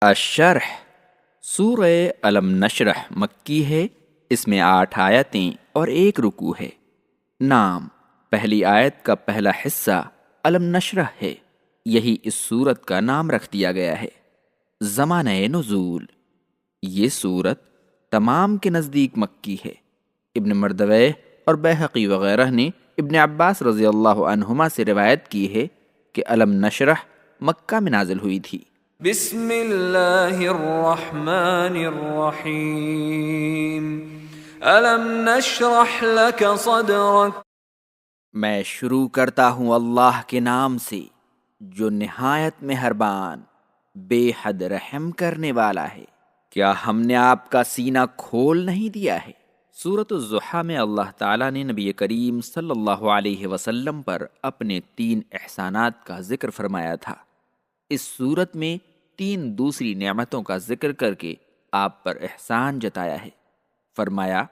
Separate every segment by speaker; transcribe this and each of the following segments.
Speaker 1: الشرح سورہ علم نشرح مکی ہے، اس میں 8 آیتیں اور 1 رکوع ہے۔ نام: پہلی آیت کا پہلا حصہ علم نشرح ہے، یہی اس سورت کا نام رکھ دیا گیا ہے۔ زمانہ نزول: یہ سورت تمام کے نزدیک مکی ہے۔ ابن مردویہ اور بیہقی وغیرہ نے ابن عباس رضی اللہ عنہما سے روایت کی ہے کہ علم نشرح مکہ میں نازل ہوئی تھی۔
Speaker 2: بسم اللہ الرحمن الرحیم الم نشرح لک صدرک۔
Speaker 1: میں شروع کرتا ہوں اللہ کے نام سے جو نہایت مہربان، بے حد رحم کرنے والا ہے۔ کیا ہم نے آپ کا سینہ کھول نہیں دیا ہے؟ سورۃ الضحیٰ میں اللہ تعالیٰ نے نبی کریم صلی اللہ علیہ وسلم پر اپنے 3 احسانات کا ذکر فرمایا تھا۔ اس سورت میں 3 دوسری نعمتوں کا ذکر کر کے آپ پر احسان جتایا ہے۔ فرمایا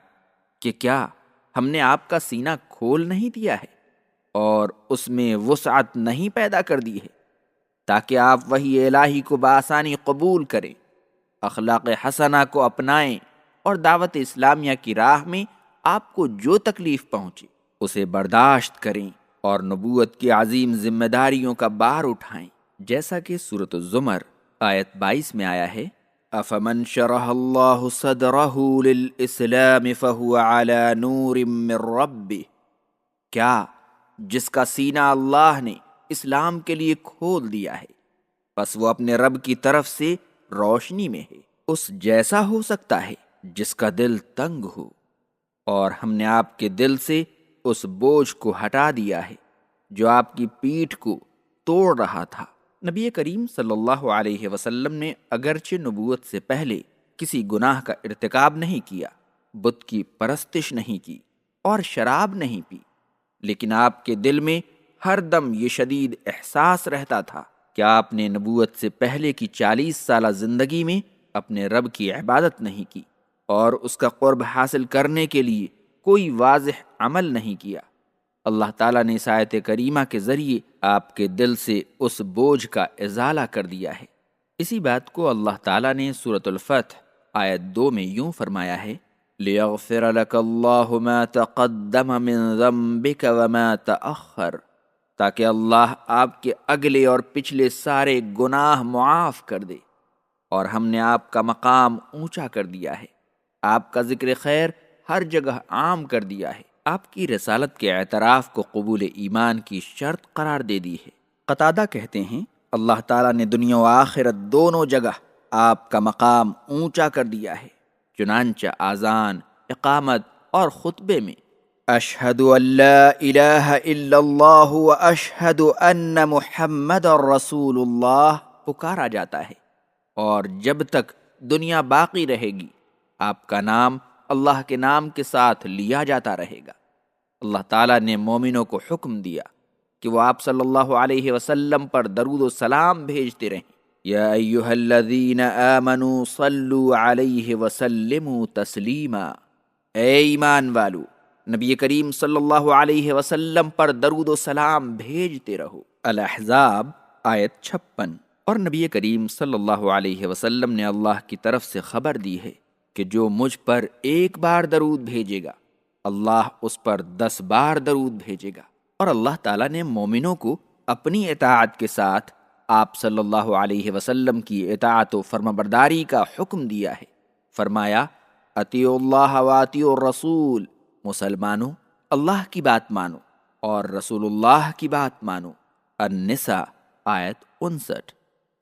Speaker 1: کہ کیا ہم نے آپ کا سینہ کھول نہیں دیا ہے اور اس میں وسعت نہیں پیدا کر دی ہے تاکہ آپ وحی الہی کو بآسانی قبول کریں، اخلاق حسنہ کو اپنائیں اور دعوت اسلامیہ کی راہ میں آپ کو جو تکلیف پہنچے اسے برداشت کریں اور نبوت کی عظیم ذمہ داریوں کا بار اٹھائیں، جیسا کہ سورۃ الزمر آیت 22 میں آیا ہے: افمن شرح اللہ صدرہ للاسلام فہو علی نور من ربہ۔ کیا جس کا سینہ اللہ نے اسلام کے لیے کھول دیا ہے بس وہ اپنے رب کی طرف سے روشنی میں ہے، اس جیسا ہو سکتا ہے جس کا دل تنگ ہو، اور ہم نے آپ کے دل سے اس بوجھ کو ہٹا دیا ہے جو آپ کی پیٹھ کو توڑ رہا تھا۔ نبی کریم صلی اللہ علیہ وسلم نے اگرچہ نبوت سے پہلے کسی گناہ کا ارتکاب نہیں کیا، بت کی پرستش نہیں کی اور شراب نہیں پی، لیکن آپ کے دل میں ہر دم یہ شدید احساس رہتا تھا کہ آپ نے نبوت سے پہلے کی 40 سالہ زندگی میں اپنے رب کی عبادت نہیں کی اور اس کا قرب حاصل کرنے کے لیے کوئی واضح عمل نہیں کیا۔ اللہ تعالیٰ نے اس آیت کریمہ کے ذریعے آپ کے دل سے اس بوجھ کا ازالہ کر دیا ہے۔ اسی بات کو اللہ تعالیٰ نے سورۃ الفتح آیت 2 میں یوں فرمایا ہے: لِيَغْفِرَ لَكَ اللَّهُ مَا تَقَدَّمَ مِن ذَنبِكَ وَمَا تَأَخَّرَ، تاکہ اللہ آپ کے اگلے اور پچھلے سارے گناہ معاف کر دے، اور ہم نے آپ کا مقام اونچا کر دیا ہے، آپ کا ذکر خیر ہر جگہ عام کر دیا ہے، آپ کی رسالت کے اعتراف کو قبول ایمان کی شرط قرار دے دی ہے۔ قتادہ کہتے ہیں اللہ تعالیٰ نے دنیا و آخرت دونوں جگہ آپ کا مقام اونچا کر دیا ہے، چنانچہ آذان، اقامت اور خطبے میں اشہد ان لا الہ الا اللہ و اشہد ان محمد رسول اللہ پکارا جاتا ہے، اور جب تک دنیا باقی رہے گی آپ کا نام اللہ کے نام کے ساتھ لیا جاتا رہے گا۔ اللہ تعالیٰ نے مومنوں کو حکم دیا کہ وہ آپ صلی اللہ علیہ وسلم پر درود و سلام بھیجتے رہیں۔ یا ایہا الذین آمنوا صلوا علیہ وسلموا تسلیما، اے ایمان والو نبی کریم صلی اللہ علیہ وسلم پر درود و سلام بھیجتے رہو۔ الاحزاب آیت 56۔ اور نبی کریم صلی اللہ علیہ وسلم نے اللہ کی طرف سے خبر دی ہے کہ جو مجھ پر 1 بار درود بھیجے گا اللہ اس پر 10 بار درود بھیجے گا۔ اور اللہ تعالیٰ نے مومنوں کو اپنی اطاعت کے ساتھ آپ صلی اللہ علیہ وسلم کی اطاعت و فرمانبرداری کا حکم دیا ہے۔ فرمایا: اطیعوا اللہ و اطیعوا الرسول، مسلمانوں اللہ کی بات مانو اور رسول اللہ کی بات مانو۔ النساء آیت 59۔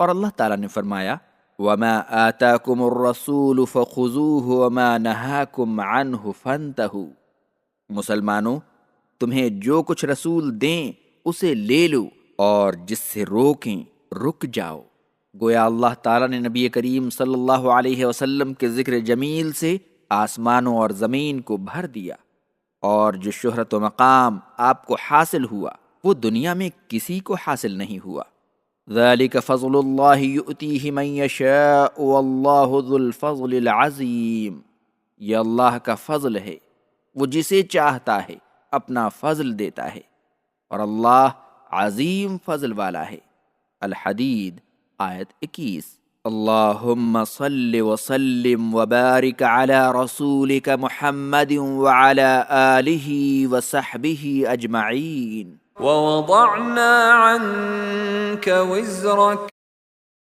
Speaker 1: اور اللہ تعالیٰ نے فرمایا: وَمَا آتَاكُمُ الرَّسُولُ فَخُذُوهُ وَمَا نَهَاكُمْ عَنْهُ فَانْتَهُوا، مسلمانوں تمہیں جو کچھ رسول دیں اسے لے لو اور جس سے روکیں رک جاؤ۔ گویا اللہ تعالیٰ نے نبی کریم صلی اللہ علیہ وسلم کے ذکر جمیل سے آسمانوں اور زمین کو بھر دیا، اور جو شہرت و مقام آپ کو حاصل ہوا وہ دنیا میں کسی کو حاصل نہیں ہوا۔ ذالک فضل اللہ یؤتیہ من یشاء واللہ ذو الفضل العظیم، یہ اللہ کا فضل ہے، وہ جسے چاہتا ہے اپنا فضل دیتا ہے، اور اللہ عظیم فضل والا ہے۔ الحدید آیت 21۔ اللہم صل وسلم وبارک علی رسولک محمد وعلی آلہ وصحبہ اجمعین.
Speaker 2: ووضعنا عنك وزرك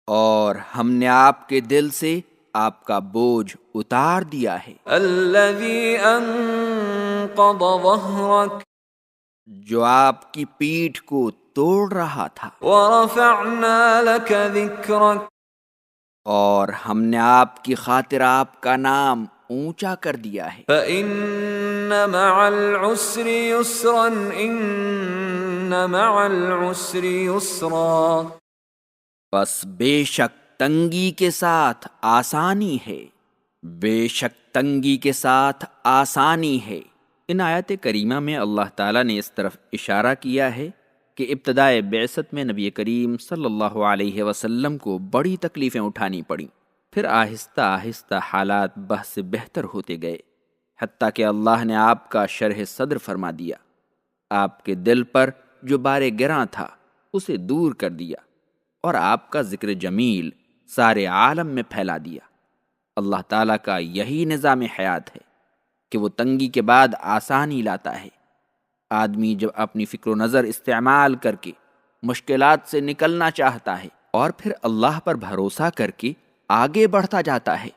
Speaker 1: اور ہم نے آپ کے دل سے آپ کا بوجھ اتار دیا ہے
Speaker 2: الذي أنقض ظهرك
Speaker 1: جو آپ کی پیٹھ کو توڑ رہا تھا،
Speaker 2: ورفعنا لك ذكرك
Speaker 1: اور ہم نے آپ کی خاطر آپ کا نام اونچا کر دیا ہے.
Speaker 2: فإن مع العسر يسرا إن مع العسر يسرا
Speaker 1: بس بے شک تنگی کے ساتھ آسانی ہے، بے شک تنگی کے ساتھ آسانی ہے. ان آیت کریمہ میں اللہ تعالیٰ نے اس طرف اشارہ کیا ہے کہ ابتدائے بعثت میں نبی کریم صلی اللہ علیہ وسلم کو بڑی تکلیفیں اٹھانی پڑیں، پھر آہستہ آہستہ حالات بہت سے بہتر ہوتے گئے، حتیٰ کہ اللہ نے آپ کا شرح صدر فرما دیا، آپ کے دل پر جو بار گراں تھا اسے دور کر دیا، اور آپ کا ذکر جمیل سارے عالم میں پھیلا دیا. اللہ تعالیٰ کا یہی نظام حیات ہے کہ وہ تنگی کے بعد آسانی لاتا ہے. آدمی جب اپنی فکر و نظر استعمال کر کے مشکلات سے نکلنا چاہتا ہے اور پھر اللہ پر بھروسہ کر کے آگے بڑھتا جاتا ہے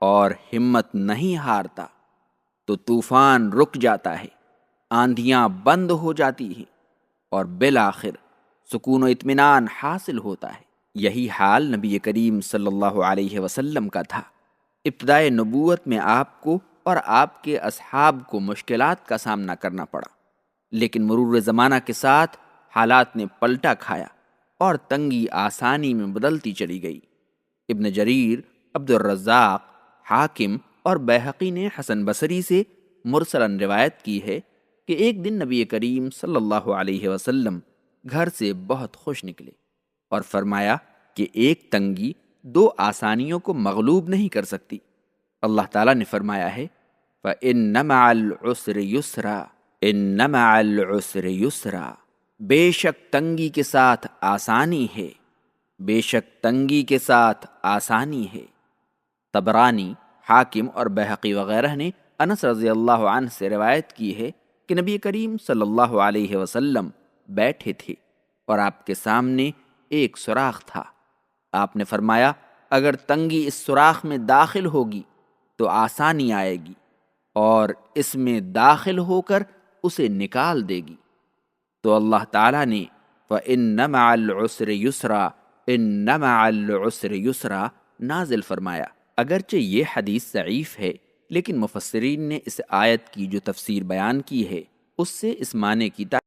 Speaker 1: اور ہمت نہیں ہارتا، تو طوفان رک جاتا ہے، آندھیاں بند ہو جاتی ہیں، اور بالآخر سکون و اطمینان حاصل ہوتا ہے. یہی حال نبی کریم صلی اللہ علیہ وسلم کا تھا. ابتدائے نبوت میں آپ کو اور آپ کے اصحاب کو مشکلات کا سامنا کرنا پڑا، لیکن مرور زمانہ کے ساتھ حالات نے پلٹا کھایا اور تنگی آسانی میں بدلتی چلی گئی. ابن جریر، عبد الرزاق، حاکم اور بیہقی نے حسن بصری سے مرسلاً روایت کی ہے کہ ایک دن نبی کریم صلی اللہ علیہ وسلم گھر سے بہت خوش نکلے اور فرمایا کہ ایک تنگی دو آسانیوں کو مغلوب نہیں کر سکتی. اللہ تعالیٰ نے فرمایا ہے فَإِنَّ مَعَ الْعُسْرِ يُسْرًا إِنَّ مَعَ الْعُسْرِ يُسْرًا بے شک تنگی کے ساتھ آسانی ہے، بے شک تنگی کے ساتھ آسانی ہے. طبرانی، حاکم اور بیہقی وغیرہ نے انس رضی اللہ عنہ سے روایت کی ہے کہ نبی کریم صلی اللہ علیہ وسلم بیٹھے تھے اور آپ کے سامنے ایک سوراخ تھا. آپ نے فرمایا اگر تنگی اس سوراخ میں داخل ہوگی تو آسانی آئے گی، اور اس میں داخل ہو کر اسے نکال دے گی. تو اللہ تعالیٰ نے فَإِنَّ مَعَ الْعُسْرِ يُسْرًا إِنَّ مَعَ الْعُسْرِ يُسْرًا نازل فرمایا. اگرچہ یہ حدیث ضعیف ہے، لیکن مفسرین نے اس آیت کی جو تفسیر بیان کی ہے اس سے اس معنی کی